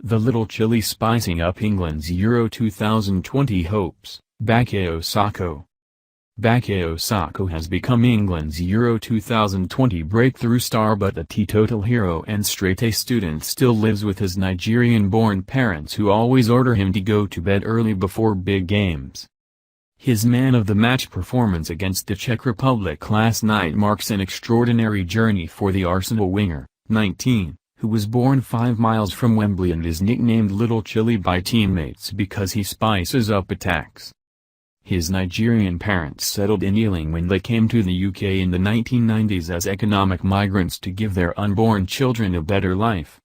The Little Chilli spicing up England's Euro 2020 hopes, Bakayo Sako. Bakayo Sako has become England's Euro 2020 breakthrough star, but the teetotal hero and straight-A student still lives with his Nigerian-born parents who always order him to go to bed early before big games. His man-of-the-match performance against the Czech Republic last night marks an extraordinary journey for the Arsenal winger, 19, who was born 5 miles from Wembley and is nicknamed Little Chilli by teammates because he spices up attacks. His Nigerian parents settled in Ealing when they came to the UK in the 1990s as economic migrants to give their unborn children a better life.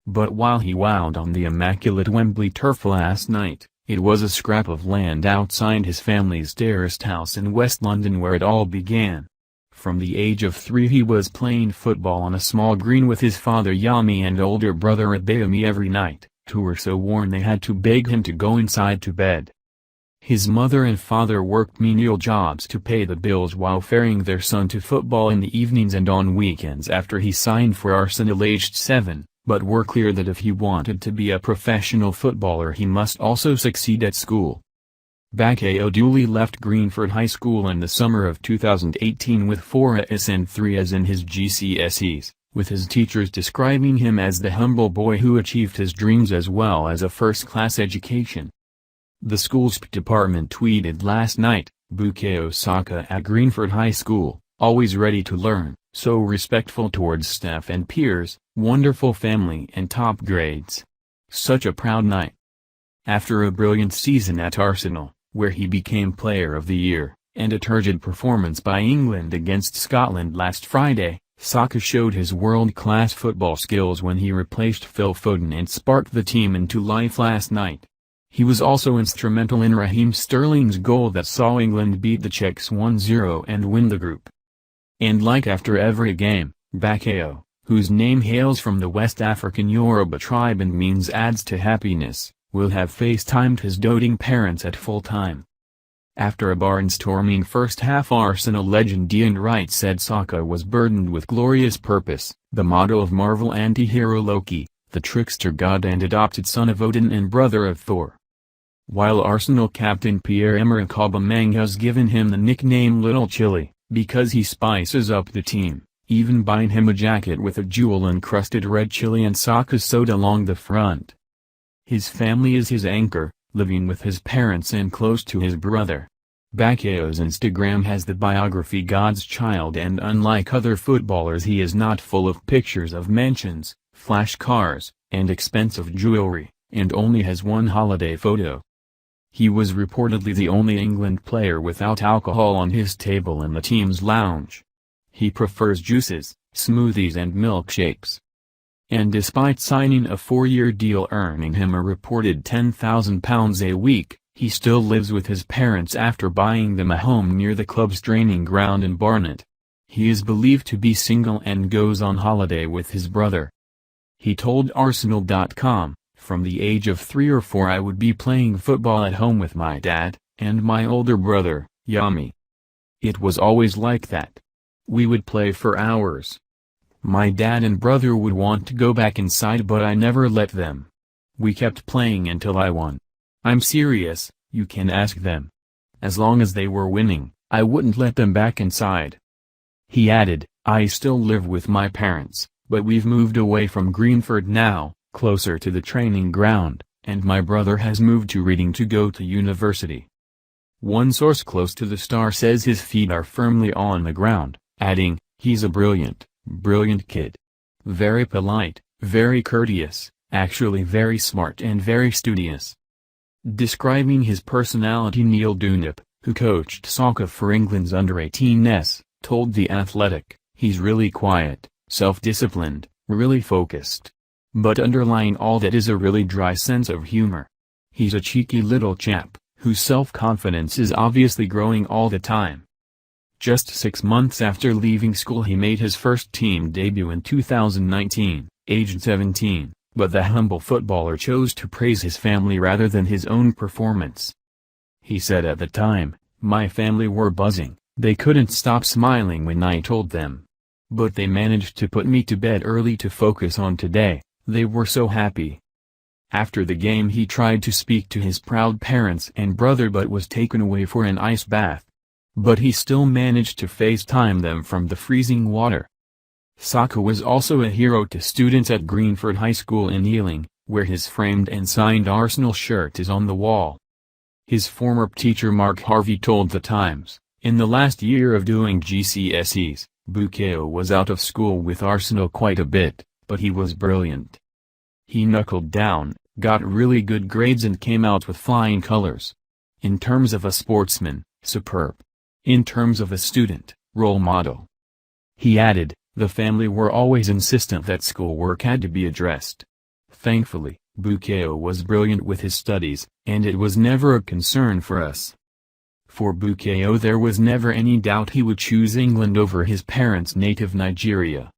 But while he wowed on the immaculate Wembley turf last night, it was a scrap of land outside his family's terraced house in West London where it all began. From the age of 3 he was playing football on a small green with his father Yomi and older brother Abayomi every night, who were so worn they had to beg him to go inside to bed. His mother and father worked menial jobs to pay the bills while ferrying their son to football in the evenings and on weekends after he signed for Arsenal aged 7, but were clear that if he wanted to be a professional footballer he must also succeed at school. Bakayo duly left Greenford High School in the summer of 2018 with 4 A's and 3 A's in his GCSEs, with his teachers describing him as the humble boy who achieved his dreams as well as a first-class education. The school's department tweeted last night, Bakayo Sako at Greenford High School, always ready to learn, so respectful towards staff and peers, wonderful family and top grades. Such a proud night. After a brilliant season at Arsenal, where he became Player of the Year, and a turgid performance by England against Scotland last Friday, Sako showed his world-class football skills when he replaced Phil Foden and sparked the team into life last night. He was also instrumental in Raheem Sterling's goal that saw England beat the Czechs 1-0 and win the group. And like after every game, Bakayo, whose name hails from the West African Yoruba tribe and means adds to happiness, will have FaceTimed his doting parents at full time. After a barnstorming first half, Arsenal legend Ian Wright said Sako was burdened with glorious purpose, the motto of Marvel anti-hero Loki, the trickster god and adopted son of Odin and brother of Thor. While Arsenal captain Pierre-Emerick Aubameyang has given him the nickname Little Chilli, because he spices up the team, even buying him a jacket with a jewel-encrusted red chili and Sako soda along the front. His family is his anchor, living with his parents and close to his brother. Bakayo's Instagram has the biography God's Child, and unlike other footballers he is not full of pictures of mansions, flash cars, and expensive jewelry, and only has one holiday photo. He was reportedly the only England player without alcohol on his table in the team's lounge. He prefers juices, smoothies and milkshakes. And despite signing a 4-year deal earning him a reported £10,000 a week, he still lives with his parents after buying them a home near the club's training ground in Barnet. He is believed to be single and goes on holiday with his brother. He told Arsenal.com, "From the age of 3 or 4 I would be playing football at home with my dad, and my older brother, Yomi. It was always like that. We would play for hours. My dad and brother would want to go back inside but I never let them. We kept playing until I won. I'm serious, you can ask them. As long as they were winning, I wouldn't let them back inside." He added, "I still live with my parents, but we've moved away from Greenford now, closer to the training ground, and my brother has moved to Reading to go to university." One source close to the star says his feet are firmly on the ground, adding, "He's a brilliant kid. Very polite, very courteous, actually very smart and very studious." Describing his personality, Neil Dunlop, who coached Sako for England's under-18s, told The Athletic, "He's really quiet, self-disciplined, really focused. But underlying all that is a really dry sense of humor. He's a cheeky little chap, whose self-confidence is obviously growing all the time." Just 6 months after leaving school he made his first team debut in 2019, aged 17, but the humble footballer chose to praise his family rather than his own performance. He said at the time, "My family were buzzing, they couldn't stop smiling when I told them. But they managed to put me to bed early to focus on today, they were so happy." After the game he tried to speak to his proud parents and brother but was taken away for an ice bath. But he still managed to FaceTime them from the freezing water. Sako was also a hero to students at Greenford High School in Ealing, where his framed and signed Arsenal shirt is on the wall. His former teacher Mark Harvey told The Times, "In the last year of doing GCSEs, Bakayo was out of school with Arsenal quite a bit, but he was brilliant. He knuckled down, got really good grades and came out with flying colors. In terms of a sportsman, superb. In terms of a student, role model." He added, "The family were always insistent that schoolwork had to be addressed. Thankfully, Bakayo was brilliant with his studies, and it was never a concern for us." For Bakayo there was never any doubt he would choose England over his parents' native Nigeria.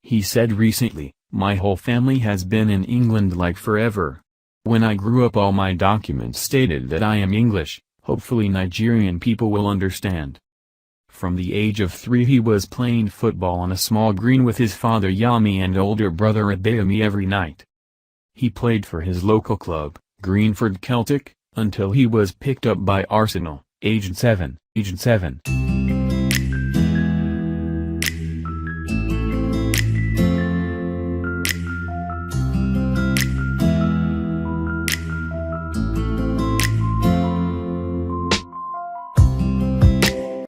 He said recently, "My whole family has been in England like forever. When I grew up all my documents stated that I am English, hopefully Nigerian people will understand." From the age of 3 he was playing football on a small green with his father Yomi and older brother Abayomi every night. He played for his local club, Greenford Celtic, until he was picked up by Arsenal, aged 7.